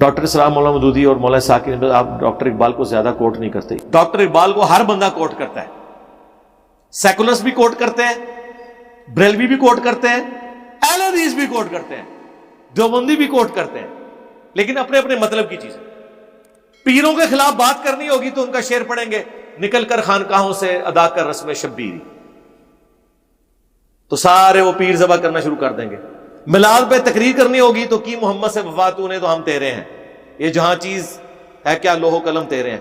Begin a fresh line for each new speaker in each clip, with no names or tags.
Doctor اسرار مولانا مودودی اور مولانا ثاقب، آپ doctor Iqbal کو زیادہ کوٹ نہیں کرتے. ڈاکٹر اقبال کو ہر بندہ کوٹ کرتا ہے. سیکولرس بھی کوٹ کرتے ہیں، بریلوی بھی کوٹ کرتے ہیں، اہل حدیث بھی کوٹ کرتے ہیں، دیوبندی بھی کوٹ کرتے ہیں، لیکن اپنے اپنے مطلب کی چیزیں. پیروں کے خلاف بات کرنی ہوگی تو ان کا شعر پڑھیں گے، نکل کر خانقاہوں سے ادا کر رسم شبیری، تو سارے وہ پیر ذبح کرنا شروع کر دیں گے. میلاد پہ تقریر کرنی ہوگی تو کی محمد سے وفا تو نے تو ہم تیرے ہیں، یہ جہاں چیز ہے کیا لوح و قلم تیرے ہیں.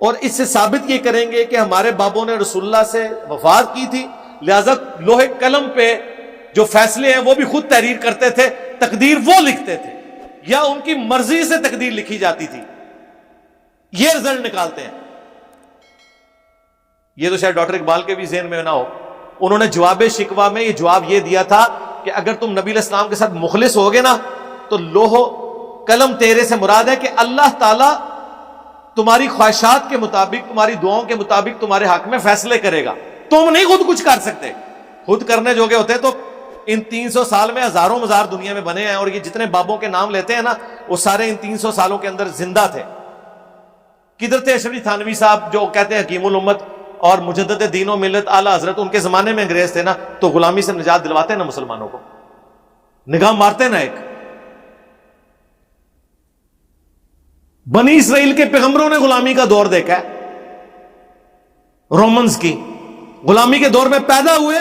اور اس سے ثابت یہ کریں گے کہ ہمارے بابوں نے رسول اللہ سے وفات کی تھی، لہذا لوح قلم پہ جو فیصلے ہیں وہ بھی خود تحریر کرتے تھے، تقدیر وہ لکھتے تھے یا ان کی مرضی سے تقدیر لکھی جاتی تھی. یہ رزلٹ نکالتے ہیں. یہ تو شاید ڈاکٹر اقبال کے بھی ذہن میں نہ ہو. انہوں نے جواب شکوہ میں یہ جواب یہ دیا تھا کہ اگر تم نبی علیہ السلام کے ساتھ مخلص ہوگے نا تو لوح و قلم تیرے سے مراد ہے کہ اللہ تعالیٰ تمہاری خواہشات کے مطابق، تمہاری دعاؤں کے مطابق تمہارے حق میں فیصلے کرے گا. تم نہیں خود کچھ کر سکتے. خود کرنے جوگے ہوتے تو ان 300 سال میں ہزاروں مزار دنیا میں بنے ہیں، اور یہ جتنے بابوں کے نام لیتے ہیں نا وہ سارے ان 300 سالوں کے اندر زندہ تھے. کدھر تھے اشرف تھانوی صاحب جو کہتے ہیں حکیم الامت اور مجدد دین و ملت اعلیٰ حضرت؟ ان کے زمانے میں انگریز تھے نا، تو غلامی سے نجات دلواتے نا مسلمانوں کو، نگاہ مارتے نا. ایک بنی اسرائیل کے پیغمبروں نے غلامی کا دور دیکھا ہے، رومنز کی غلامی کے دور میں پیدا ہوئے،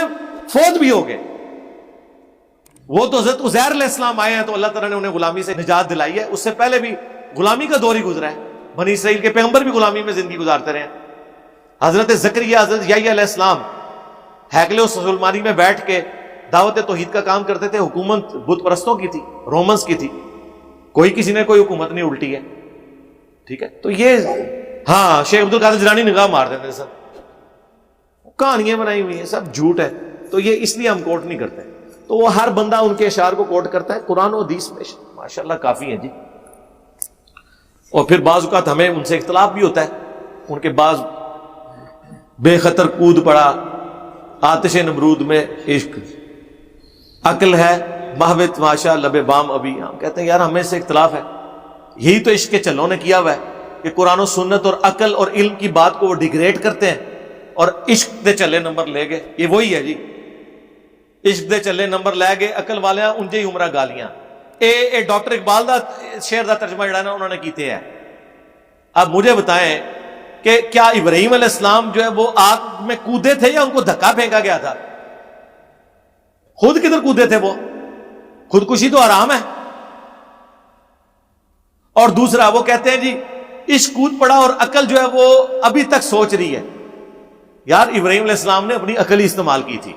فوت بھی ہو گئے. وہ تو حضرت عزیر علیہ السلام آئے ہیں تو اللہ تعالیٰ نے انہیں غلامی سے نجات دلائی ہے. اس سے پہلے بھی غلامی کا دور ہی گزرا ہے. بنی اسرائیل کے پیغمبر بھی غلامی میں زندگی گزارتے رہے ہیں. حضرت زکریا، حضرت یحییٰ علیہ السلام ہیکل سلیمانی میں بیٹھ کے دعوت توحید کا کام کرتے تھے. حکومت بت پرستوں کی تھی، رومنز کی تھی. کوئی کسی نے کوئی حکومت نہیں الٹی ہے. ٹھیک ہے، تو یہ ہاں شیخ عبد القادر جیلانی نگاہ مار دیتے سب، کہانیاں بنائی ہوئی ہیں، سب جھوٹ ہے. تو یہ اس لیے ہم کوٹ نہیں کرتے. تو وہ ہر بندہ ان کے اشعار کو کوٹ کرتا ہے. قرآن و حدیث میں ماشاءاللہ کافی ہیں جی. اور پھر بعض اوقات ہمیں ان سے اختلاف بھی ہوتا ہے. ان کے بعض بے خطر کود پڑا آتش نمرود میں عشق، عقل ہے محوت ماشا لب بام ابھی. ہم کہتے ہیں یار ہمیں سے اختلاف ہے. یہی تو عشق کے چلوں نے کیا ہوا ہے کہ قرآن و سنت اور عقل اور علم کی بات کو وہ ڈیگریڈ کرتے ہیں اور عشق دے چلے نمبر لے گئے. یہ وہی ہے جی، عشق دے چلے نمبر لے گئے عقل والے انجے ہی عمرہ گالیاں. اے ڈاکٹر اقبال دا شعر دا ترجمہ جڑا نا انہوں نے کیتے ہیں. اب مجھے بتائیں کہ کیا ابراہیم علیہ السلام جو ہے وہ آگ میں کودے تھے یا ان کو دھکا پھینکا گیا تھا؟ خود کدھر کودے تھے؟ وہ خودکشی تو حرام ہے. اور دوسرا وہ کہتے ہیں جی عشق کود پڑا اور عقل جو ہے وہ ابھی تک سوچ رہی ہے. یار ابراہیم علیہ السلام نے اپنی عقل ہی استعمال کی تھی.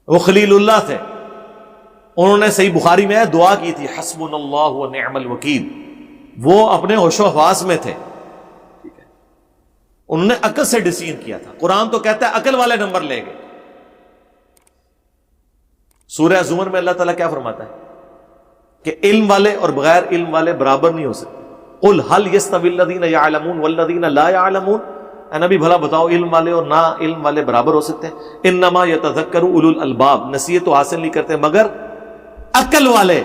وہ خلیل اللہ تھے. انہوں نے صحیح بخاری میں دعا کی تھی حسبنا اللہ و نعم الوکیل. وہ اپنے ہوش و حواس میں تھے. انہوں نے عقل سے ڈیسیژن کیا تھا. قرآن تو کہتا ہے عقل والے نمبر لے گئے. سورہ زمر میں اللہ تعالیٰ کیا فرماتا ہے کہ علم والے اور بغیر علم والے برابر نہیں ہو سکتے. قل هل يستوي الذين يعلمون والذين لا يعلمون. اے نبی بھلا بتاؤ علم والے اور نا علم والے برابر ہو سکتے ہیں؟ انما يتذكر اولو الالباب. نصیحت تو حاصل نہیں کرتے مگر عقل والے.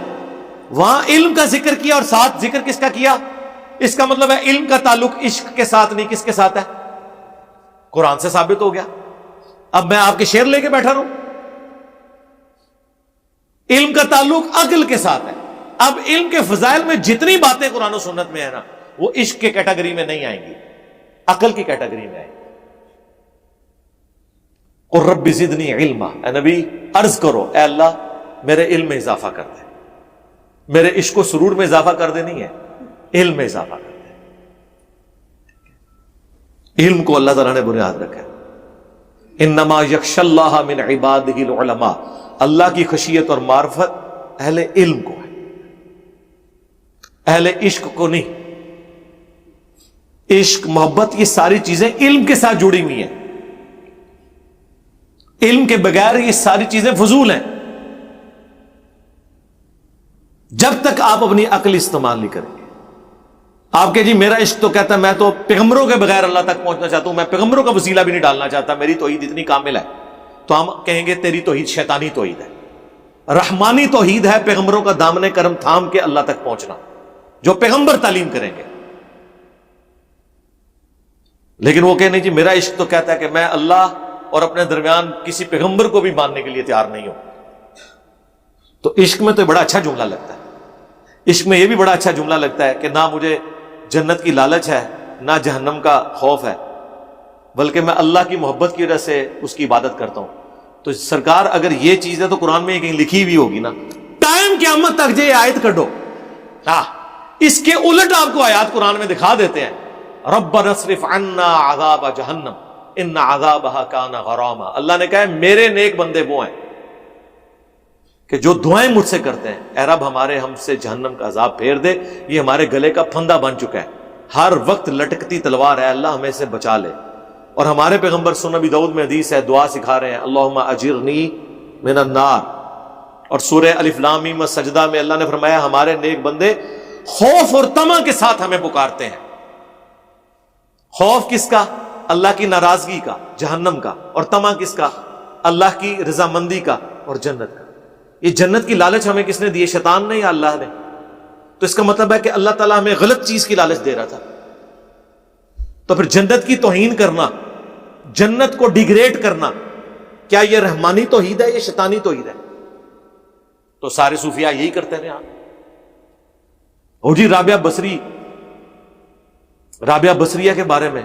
وہاں علم کا ذکر کیا اور ساتھ ذکر کس کا کیا؟ اس کا مطلب ہے علم کا تعلق عشق کے ساتھ نہیں. کس کے ساتھ ہے؟ قرآن سے ثابت ہو گیا. اب میں آپ کے شعر لے کے بیٹھا رہوں؟ علم کا تعلق عقل کے ساتھ ہے. اب علم کے فضائل میں جتنی باتیں قرآن و سنت میں ہے نا وہ عشق کے کیٹیگری میں نہیں آئیں گی، عقل کی کیٹیگری میں آئیں گی. قل رب زدنی علما. اے نبی عرض کرو اے اللہ میرے علم میں اضافہ کر دے. میرے عشق و سرور میں اضافہ کر دے نہیں ہے، علم میں اضافہ کر دے. علم کو اللہ تعالیٰ نے بنیاد رکھا ہے. انما یخشی اللہ من عبادہ العلماء. اللہ کی خشیت اور معرفت اہل علم کو ہے، اہل عشق کو نہیں. عشق، محبت، یہ ساری چیزیں علم کے ساتھ جڑی ہوئی ہیں. علم کے بغیر یہ ساری چیزیں فضول ہیں. جب تک آپ اپنی عقل استعمال نہیں کریں گے. آپ کہ جی میرا عشق تو کہتا ہے میں تو پیغمبروں کے بغیر اللہ تک پہنچنا چاہتا ہوں، میں پیغمبروں کا وسیلہ بھی نہیں ڈالنا چاہتا، میری توحید اتنی کامل ہے. تو ہم کہیں گے تیری توحید شیطانی توحید ہے. رحمانی توحید ہے پیغمبروں کا دامن کرم تھام کے اللہ تک پہنچنا، جو پیغمبر تعلیم کریں گے. لیکن وہ کہنے جی میرا عشق تو کہتا ہے کہ میں اللہ اور اپنے درمیان کسی پیغمبر کو بھی ماننے کے لیے تیار نہیں ہوں. تو عشق میں تو بڑا اچھا جملہ لگتا ہے. عشق میں یہ بھی بڑا اچھا جملہ لگتا ہے کہ نہ مجھے جنت کی لالچ ہے نہ جہنم کا خوف ہے، بلکہ میں اللہ کی محبت کی وجہ سے اس کی عبادت کرتا ہوں. تو سرکار اگر یہ چیز ہے تو قرآن میں یہ کہیں لکھی ہوئی ہوگی نا. ٹائم قیامت تک یہ آیت کڈو. ہاں اس کے الٹ آپ کو آیات قرآن میں دکھا دیتے ہیں. ربنا اصرف عنا عذاب جہنم ان عذابها کان غراما. اللہ نے کہا ہے میرے نیک بندے وہ ہیں کہ جو دعائیں مجھ سے کرتے ہیں، اے رب ہمارے ہم سے جہنم کا عذاب پھیر دے، یہ ہمارے گلے کا پھندا بن چکا ہے، ہر وقت لٹکتی تلوار ہے، اللہ ہمیں سے بچا لے. اور ہمارے پیغمبر سنن نبی داؤد میں حدیث ہے، دعا سکھا رہے ہیں اللہم اجرنی من النار. اور سورہ الف لام میم سجدہ میں اللہ نے فرمایا ہمارے نیک بندے خوف اور طمع کے ساتھ ہمیں پکارتے ہیں. خوف کس کا؟ اللہ کی ناراضگی کا، جہنم کا. اور طمع کس کا؟ اللہ کی رضامندی کا اور جنت کا. یہ جنت کی لالچ ہمیں کس نے دی؟ شیطان نے یا اللہ نے؟ تو اس کا مطلب ہے کہ اللہ تعالیٰ ہمیں غلط چیز کی لالچ دے رہا تھا. تو پھر جنت کی توہین کرنا، جنت کو ڈیگریڈ کرنا، کیا یہ رحمانی توحید ہے یا شیطانی توحید ہے؟ تو سارے صوفیاء یہی کرتے رہے. جی رابعہ بصریہ کے بارے میں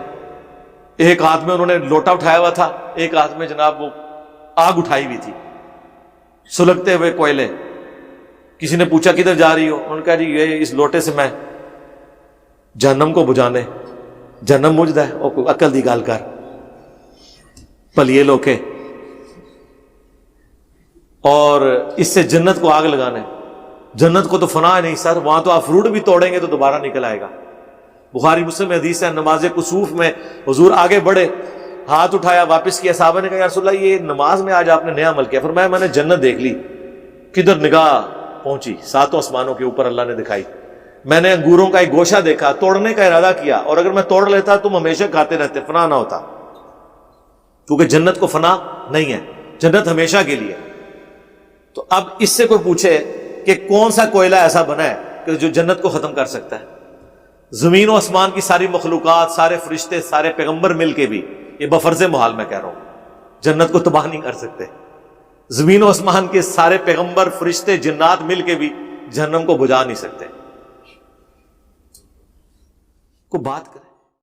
ایک ہاتھ میں انہوں نے لوٹا اٹھایا ہوا تھا، ایک ہاتھ میں جناب وہ آگ اٹھائی ہوئی تھی، سلگتے ہوئے کوئلے. کسی نے پوچھا کدھر جا رہی ہو؟ انہوں نے کہا جی یہ اس لوٹے سے میں جہنم کو بجھانے. جہنم مجھدا ہے اور کوئی عقل دی گال کر پلیے لوکے، اور اس سے جنت کو آگ لگانا ہے. جنت کو تو فنا ہے نہیں سر، وہاں تو آپ فروٹ بھی توڑیں گے تو دوبارہ نکل آئے گا. بخاری مسلم میں حدیث ہے، نماز کسوف میں حضور آگے بڑھے، ہاتھ اٹھایا، واپس کیا. صحابہ نے کہا یا رسول اللہ یہ نماز میں آج آپ نے نیا عمل کیا. فرمایا میں نے جنت دیکھ لی. کدھر نگاہ پہنچی؟ ساتوں آسمانوں کے اوپر اللہ نے دکھائی. میں نے انگوروں کا ایک گوشہ دیکھا، توڑنے کا ارادہ کیا، اور اگر میں توڑ لیتا تم ہمیشہ کھاتے رہتے، فنا نہ ہوتا. کیونکہ جنت کو فنا نہیں ہے، جنت ہمیشہ کے لیے. تو اب اس سے کوئی پوچھے کہ کون سا کوئلہ ایسا بنا ہے کہ جو جنت کو ختم کر سکتا ہے؟ زمین و آسمان کی ساری مخلوقات، سارے فرشتے، سارے پیغمبر مل کے بھی، یہ بفرض محال میں کہہ رہا ہوں، جنت کو تباہ نہیں کر سکتے. زمین و آسمان کے سارے پیغمبر، فرشتے، جنات مل کے بھی جہنم کو بجھا نہیں سکتے. کو بات کریں